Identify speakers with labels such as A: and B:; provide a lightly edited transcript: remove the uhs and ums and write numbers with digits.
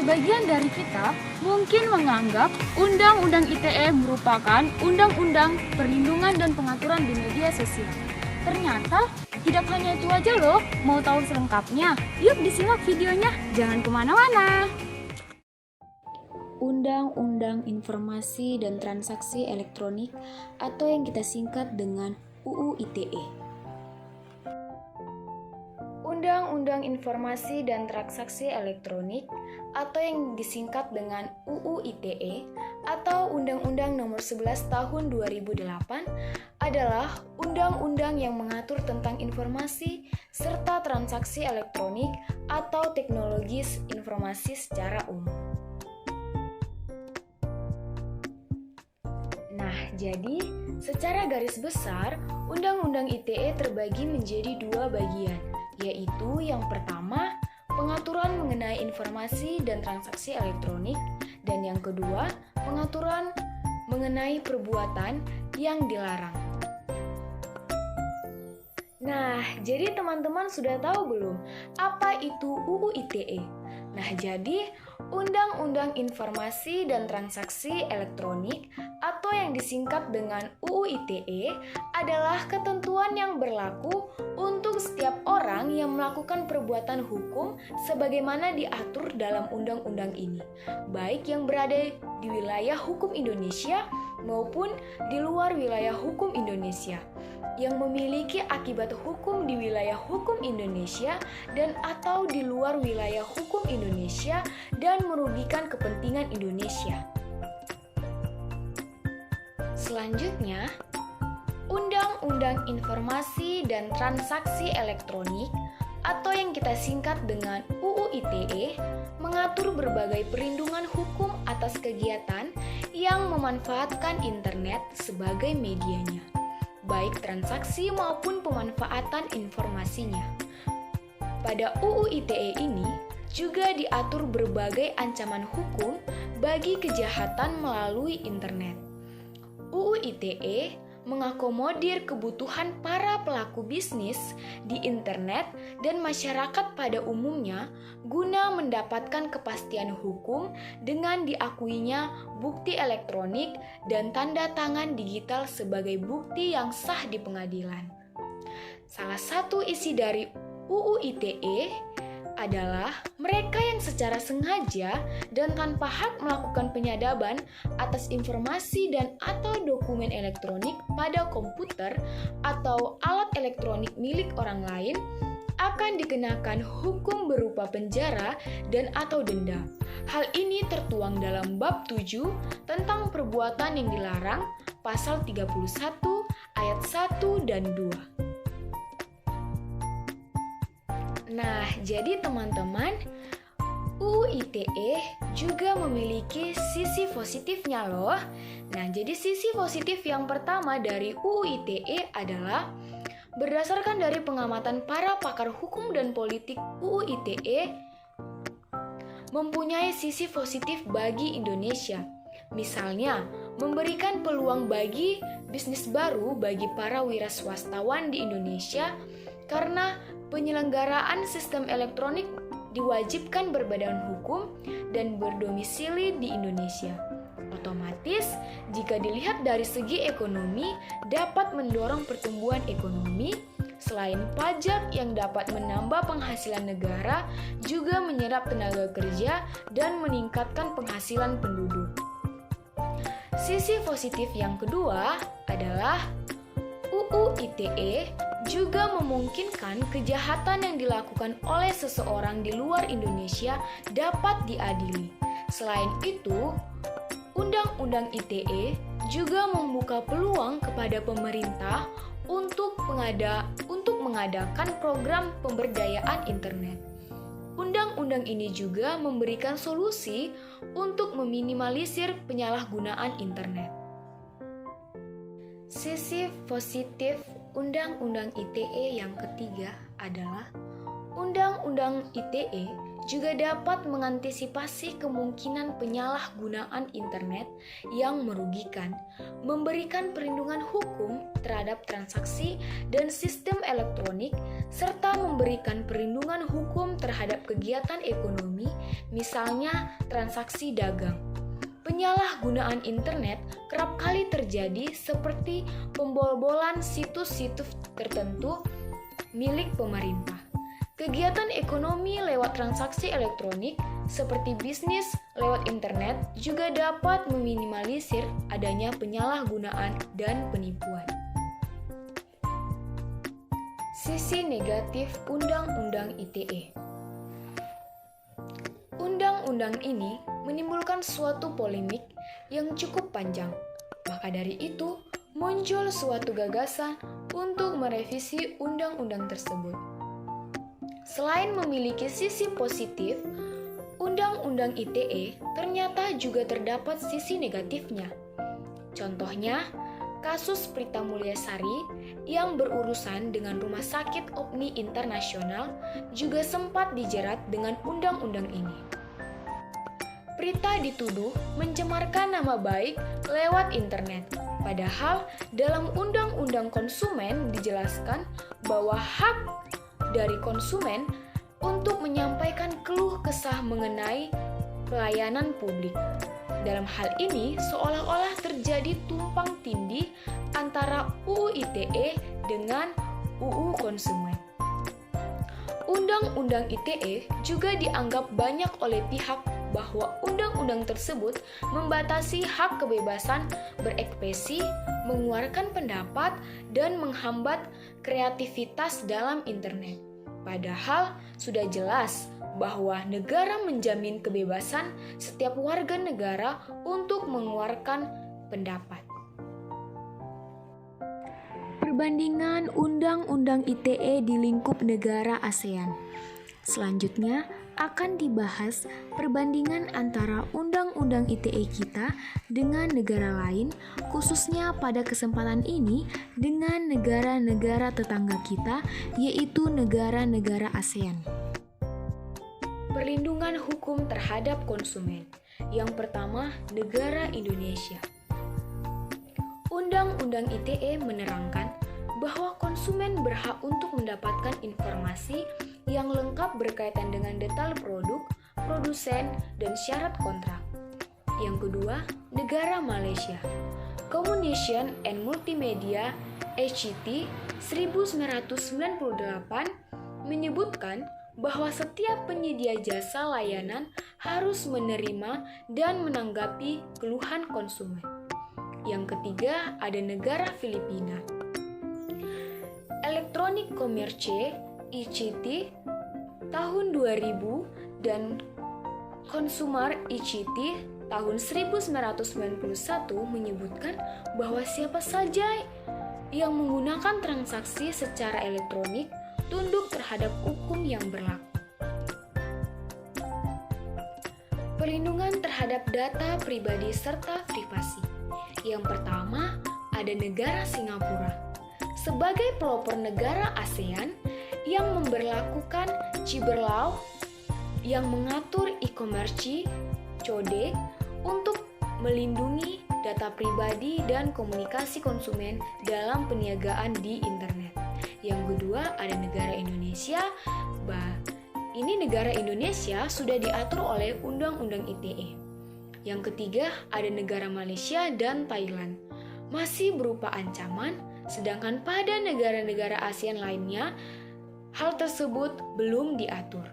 A: Sebagian dari kita mungkin menganggap Undang-Undang ITE merupakan undang-undang perlindungan dan pengaturan di media sosial. Ternyata tidak hanya itu aja loh. Mau tahu selengkapnya? Yuk disimak videonya, jangan kemana-mana.
B: Undang-Undang Informasi dan Transaksi Elektronik atau yang kita singkat dengan UU ITE. Undang-Undang Informasi dan Transaksi Elektronik atau yang disingkat dengan UU ITE atau Undang-Undang Nomor 11 Tahun 2008 adalah undang-undang yang mengatur tentang informasi serta transaksi elektronik atau teknologis informasi secara umum. Nah, jadi secara garis besar, Undang-Undang ITE terbagi menjadi dua bagian, yaitu yang pertama, pengaturan mengenai informasi dan transaksi elektronik, dan yang kedua, pengaturan mengenai perbuatan yang dilarang. Nah, jadi teman-teman sudah tahu belum apa itu UU ITE? Nah, jadi Undang-Undang Informasi dan Transaksi Elektronik atau yang disingkat dengan UU ITE adalah ketentuan yang berlaku untuk setiap orang yang melakukan perbuatan hukum sebagaimana diatur dalam undang-undang ini, baik yang berada di wilayah hukum Indonesia maupun di luar wilayah hukum Indonesia, yang memiliki akibat hukum di wilayah hukum Indonesia dan atau di luar wilayah hukum Indonesia dan merugikan kepentingan Indonesia. Selanjutnya, Undang-Undang Informasi dan Transaksi Elektronik atau yang kita singkat dengan UU ITE mengatur berbagai perlindungan hukum atas kegiatan yang memanfaatkan internet sebagai medianya, baik transaksi maupun pemanfaatan informasinya. Pada UU ITE ini juga diatur berbagai ancaman hukum bagi kejahatan melalui internet. UU ITE mengakomodir kebutuhan para pelaku bisnis di internet dan masyarakat pada umumnya guna mendapatkan kepastian hukum dengan diakuinya bukti elektronik dan tanda tangan digital sebagai bukti yang sah di pengadilan. Salah satu isi dari UU ITE adalah mereka yang secara sengaja dan tanpa hak melakukan penyadaban atas informasi dan atau dokumen elektronik pada komputer atau alat elektronik milik orang lain akan dikenakan hukum berupa penjara dan atau denda. Hal ini tertuang dalam bab 7 tentang perbuatan yang dilarang, pasal 31 ayat 1 dan 2. Nah, jadi teman-teman, UU ITE juga memiliki sisi positifnya loh. Nah, jadi sisi positif yang pertama dari UU ITE adalah berdasarkan dari pengamatan para pakar hukum dan politik, UU ITE mempunyai sisi positif bagi Indonesia. Misalnya, memberikan peluang bagi bisnis baru bagi para wiraswastawan di Indonesia karena penyelenggaraan sistem elektronik diwajibkan berbadan hukum dan berdomisili di Indonesia. Otomatis, jika dilihat dari segi ekonomi, dapat mendorong pertumbuhan ekonomi. Selain pajak yang dapat menambah penghasilan negara, juga menyerap tenaga kerja dan meningkatkan penghasilan penduduk. Sisi positif yang kedua adalah UU ITE juga memungkinkan kejahatan yang dilakukan oleh seseorang di luar Indonesia dapat diadili. Selain itu, Undang-Undang ITE juga membuka peluang kepada pemerintah untuk mengadakan program pemberdayaan internet. Undang-undang ini juga memberikan solusi untuk meminimalisir penyalahgunaan internet. Sisi positif Undang-Undang ITE yang ketiga adalah Undang-Undang ITE juga dapat mengantisipasi kemungkinan penyalahgunaan internet yang merugikan, memberikan perlindungan hukum terhadap terhadap transaksi dan sistem elektronik, serta memberikan perlindungan hukum terhadap kegiatan ekonomi, misalnya transaksi dagang. Penyalahgunaan internet kerap kali terjadi seperti pembobolan situs-situs tertentu milik pemerintah. Kegiatan ekonomi lewat transaksi elektronik seperti bisnis lewat internet juga dapat meminimalisir adanya penyalahgunaan dan penipuan. Sisi negatif Undang-Undang ITE. Undang-undang ini menimbulkan suatu polemik yang cukup panjang. Maka dari itu, muncul suatu gagasan untuk merevisi undang-undang tersebut. Selain memiliki sisi positif, Undang-Undang ITE ternyata juga terdapat sisi negatifnya. Contohnya, kasus Prita Mulyasari yang berurusan dengan Rumah Sakit Opni Internasional juga sempat dijerat dengan undang-undang ini. Prita dituduh mencemarkan nama baik lewat internet, padahal dalam Undang-Undang Konsumen dijelaskan bahwa hak dari konsumen untuk menyampaikan keluh kesah mengenai pelayanan publik. Dalam hal ini, seolah-olah terjadi tumpang tindih antara UU ITE dengan UU Konsumen. Undang-Undang ITE juga dianggap banyak oleh pihak bahwa undang-undang tersebut membatasi hak kebebasan berekspresi, mengeluarkan pendapat, dan menghambat kreativitas dalam internet. Padahal sudah jelas bahwa negara menjamin kebebasan setiap warga negara untuk mengeluarkan pendapat.
A: Perbandingan Undang-Undang ITE di lingkup negara ASEAN. Selanjutnya akan dibahas perbandingan antara Undang-Undang ITE kita dengan negara lain, khususnya pada kesempatan ini dengan negara-negara tetangga kita, yaitu negara-negara ASEAN.
B: Perlindungan hukum terhadap konsumen. Yang pertama, negara Indonesia. Undang-Undang ITE menerangkan bahwa konsumen berhak untuk mendapatkan informasi yang lengkap berkaitan dengan detail produk, produsen, dan syarat kontrak. Yang kedua, negara Malaysia. Communication and Multimedia HCT 1998 menyebutkan bahwa setiap penyedia jasa layanan harus menerima dan menanggapi keluhan konsumen. Yang ketiga, ada negara Filipina. Electronic Commerce ICT tahun 2000 dan Consumer ICT tahun 1991 menyebutkan bahwa siapa saja yang menggunakan transaksi secara elektronik tunduk terhadap hukum yang berlaku. Perlindungan terhadap data pribadi serta privasi. Yang pertama, ada negara Singapura. Sebagai pelopor negara ASEAN yang memberlakukan cyber law yang mengatur e-commerce (CODE) untuk melindungi data pribadi dan komunikasi konsumen dalam peniagaan di internet. Yang kedua, ada negara Indonesia. Ini negara Indonesia sudah diatur oleh Undang-Undang ITE. Yang ketiga, ada negara Malaysia dan Thailand. Masih berupa ancaman, sedangkan pada negara-negara ASEAN lainnya, hal tersebut belum diatur.